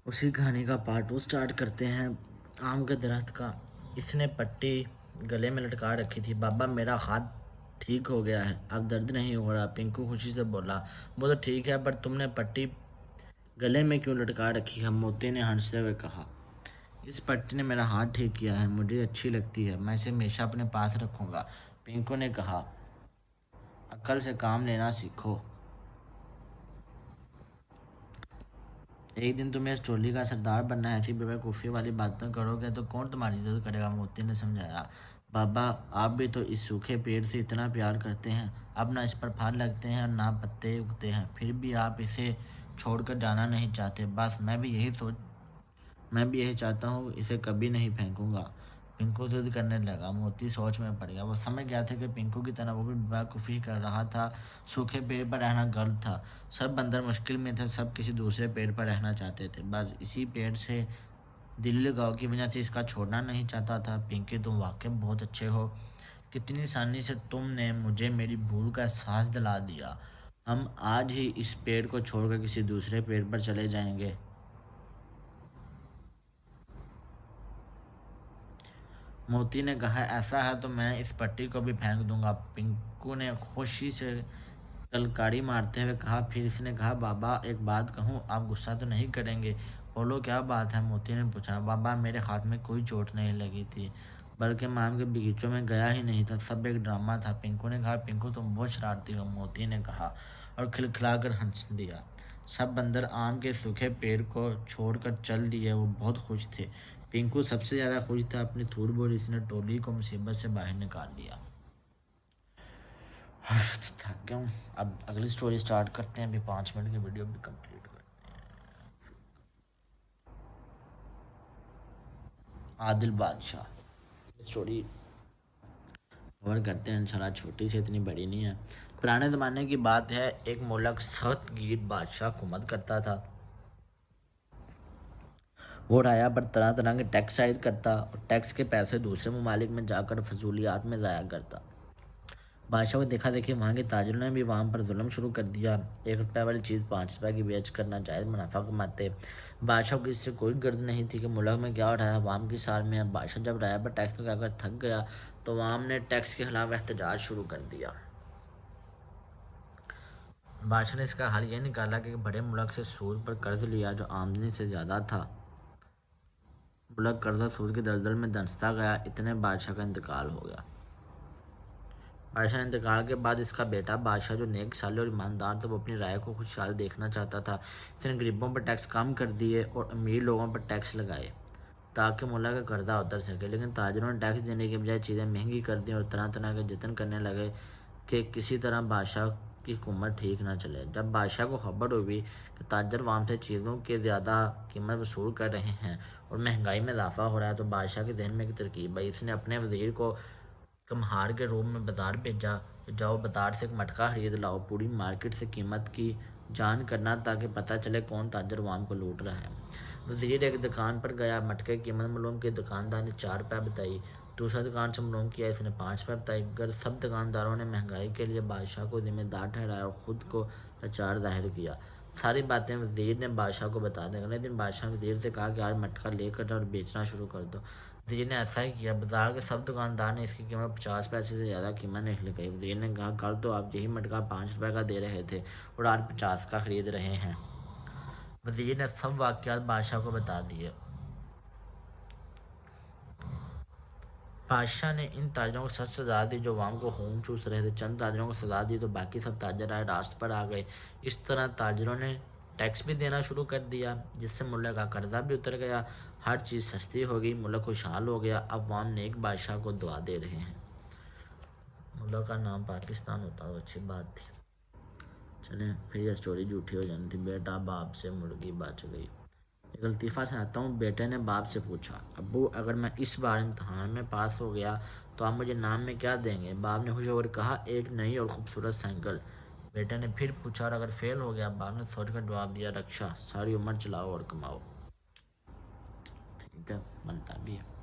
اسی کہانی کا پارٹ 2 سٹارٹ کرتے ہیں۔ آم کے درخت کا۔ اس نے پٹی گلے میں لٹکا رکھی تھی۔ بابا میرا ہاتھ ٹھیک ہو گیا ہے، اب درد نہیں ہو رہا، پنکو خوشی سے بولا۔ وہ تو ٹھیک ہے، پر تم نے پٹی گلے میں کیوں لٹکا رکھی ہے؟ موتی نے ہنستے ہوئے کہا۔ اس پٹی نے میرا ہاتھ ٹھیک کیا ہے، مجھے اچھی لگتی ہے، میں اسے ہمیشہ اپنے پاس رکھوں گا۔ پنکو نے کہا، عقل سے کام لینا سیکھو۔ ایک دن تمہیں اس ٹولی کا سردار بننا ہے، ایسی بے وقوفی والی باتیں کرو گے تو کون تمہاری عزت کرے گا؟ موتی نے سمجھایا۔ بابا آپ بھی تو اس سوکھے پیڑ سے اتنا پیار کرتے ہیں، اب نہ اس پر پھل لگتے ہیں اور نہ پتے اگتے ہیں، پھر بھی آپ اسے چھوڑ کر جانا نہیں چاہتے۔ بس میں بھی یہی چاہتا ہوں، اسے کبھی نہیں پھینکوں گا۔ پنکو ضد کرنے لگا۔ موتی سوچ میں پڑ گیا۔ وہ سمجھ گیا تھا کہ پنکو کی طرح وہ بھی بے وقوفی کر رہا تھا۔ سوکھے پیڑ پر رہنا غلط تھا، سب بندر مشکل میں تھے، سب کسی دوسرے پیڑ پر رہنا چاہتے تھے، بس اسی پیڑ سے دل لگاؤ کی وجہ سے اس کا چھوڑنا نہیں چاہتا تھا۔ پنکی تم واقعی بہت اچھے ہو، کتنی آسانی سے تم نے مجھے میری بھول کا احساس دلا دیا۔ ہم آج ہی اس پیڑ کو چھوڑ کر کسی دوسرے پیڑ پر چلے جائیں گے۔ موتی نے کہا، ایسا ہے تو میں اس پٹی کو بھی پھینک دوں گا۔ پنکو نے خوشی سے کلکاری مارتے ہوئے کہا۔ پھر اس نے کہا، بابا ایک بات کہوں، آپ غصہ تو نہیں کریں گے؟ بولو کیا بات ہے؟ موتی نے پوچھا۔ بابا میرے ہاتھ میں کوئی چوٹ نہیں لگی تھی، بلکہ میں آم کے باغیچوں میں گیا ہی نہیں تھا، سب ایک ڈرامہ تھا۔ پنکو نے کہا، پنکو تم بہت شرارتی ہو، موتی نے کہا اور کھلکھلا کر ہنس دیا۔ سب بندر آم کے سوکھے پیڑ کو چھوڑ کر چل دیے، وہ بہت خوش تھے۔ پنکو سب سے زیادہ خوش تھا، اپنی تھوڑ بولی اس نے ٹولی کو مصیبت سے باہر نکال لیا۔ تھک گیا ہوں، اب اگلی سٹوری سٹارٹ کرتے ہیں۔ ابھی 5 منٹ کی ویڈیو بھی کمپلیٹ کرتے ہیں۔ عادل بادشاہ سٹوری کور کرتے ہیں انشاءاللہ، چھوٹی سی، اتنی بڑی نہیں ہے۔ پرانے زمانے کی بات ہے، ایک ملک سخت گیر بادشاہ حکومت کرتا تھا۔ وہ رعایا پر طرح طرح کے ٹیکس عائد کرتا اور ٹیکس کے پیسے دوسرے ممالک میں جا کر فضولیات میں ضائع کرتا۔ بادشاہ کو دیکھا دیکھی وہاں کے تاجروں نے بھی عوام پر ظلم شروع کر دیا۔ 1 روپے والی چیز 5 روپے کی بیچ کر ناجائز منافع کماتے۔ بادشاہ کو اس سے کوئی غرض نہیں تھی کہ ملک میں کیا ہو رہا ہے، عوام کی سال میں۔ بادشاہ جب رعایا پر ٹیکس لگا کر تھک گیا تو عوام نے ٹیکس کے خلاف احتجاج شروع کر دیا۔ بادشاہ نے اس کا حل یہ نکالا کہ بڑے ملک سے سود پر قرض لیا جو آمدنی سے زیادہ تھا۔ ملک قرضہ سود کے دلدل میں دھنستا گیا، اتنے بادشاہ کا انتقال ہو گیا۔ بادشاہ کے انتقال کے بعد اس کا بیٹا بادشاہ، جو نیک سالے اور ایماندار تھا، وہ اپنی رعایا کو خوشحال دیکھنا چاہتا تھا۔ اس نے غریبوں پر ٹیکس کم کر دیے اور امیر لوگوں پر ٹیکس لگائے تاکہ ملک کا قرضہ اتر سکے، لیکن تاجروں نے ٹیکس دینے کے بجائے چیزیں مہنگی کر دیں اور طرح طرح کے جتن کرنے لگے کہ کسی طرح بادشاہ کی حکومت ٹھیک نہ چلے۔ جب بادشاہ کو خبر ہوئی کہ تاجر عوام سے چیزوں کے زیادہ قیمت وصول کر رہے ہیں اور مہنگائی میں اضافہ ہو رہا ہے، تو بادشاہ کے ذہن میں ایک ترکیب آئی۔ اس نے اپنے وزیر کو کمہار کے روپ میں بازار بھیجا کہ جاؤ بازار سے ایک مٹکا خرید لاؤ، پوری مارکیٹ سے قیمت کی جان کرنا تاکہ پتہ چلے کون تاجر عوام کو لوٹ رہا ہے۔ وزیر ایک دکان پر گیا، مٹکے کی قیمت معلوم کی، دکاندار نے 4 روپے بتائی۔ دوسرا دکان سے معلوم کیا، اس نے 5 روپے بتائی۔ گر سب دکانداروں نے مہنگائی کے لیے بادشاہ کو ذمہ دار ٹھہرایا اور خود کو لاچار ظاہر کیا۔ ساری باتیں وزیر نے بادشاہ کو بتا دی۔ اگلے دن بادشاہ نے وزیر سے کہا کہ آج مٹکا لے کر جاؤ اور بیچنا شروع کر دو۔ وزیر نے ایسا ہی کیا۔ بازار کے سب دکاندار نے اس کی قیمت 50 پیسے سے زیادہ قیمت نہیں لگائی۔ وزیر نے کہا، کل تو آپ یہی مٹکا 5 روپے کا دے رہے تھے اور آج 50 کا خرید رہے ہیں۔ وزیر نے سب واقعات بادشاہ کو بتا دیے۔ بادشاہ نے ان تاجروں کو سخت سزا دی جو عوام کو خون چوس رہے تھے۔ چند تاجروں کو سزا دی تو باقی سب تاجر آئے راست پر آ گئے۔ اس طرح تاجروں نے ٹیکس بھی دینا شروع کر دیا، جس سے ملک کا قرضہ بھی اتر گیا، ہر چیز سستی ہو گئی، ملک خوشحال ہو گیا۔ اب عوام نیک بادشاہ کو دعا دے رہے ہیں۔ ملک کا نام پاکستان ہوتا وہ اچھی بات تھی۔ چلیں پھر یہ سٹوری جھوٹی ہو جانی تھی۔ بیٹا باپ سے مرغی بچ گئی۔ ایک لطیفہ سناتا ہوں۔ بیٹے نے باپ سے پوچھا، ابو اگر میں اس بار امتحان میں پاس ہو گیا تو آپ مجھے نام میں کیا دیں گے؟ باپ نے خوش ہو کر کہا، ایک نئی اور خوبصورت سائیکل۔ بیٹے نے پھر پوچھا، اور اگر فیل ہو گیا؟ باپ نے سوچ کر جواب دیا، رکشہ، ساری عمر چلاؤ اور کماؤ۔ ٹھیک ہے، بنتا بھی ہے۔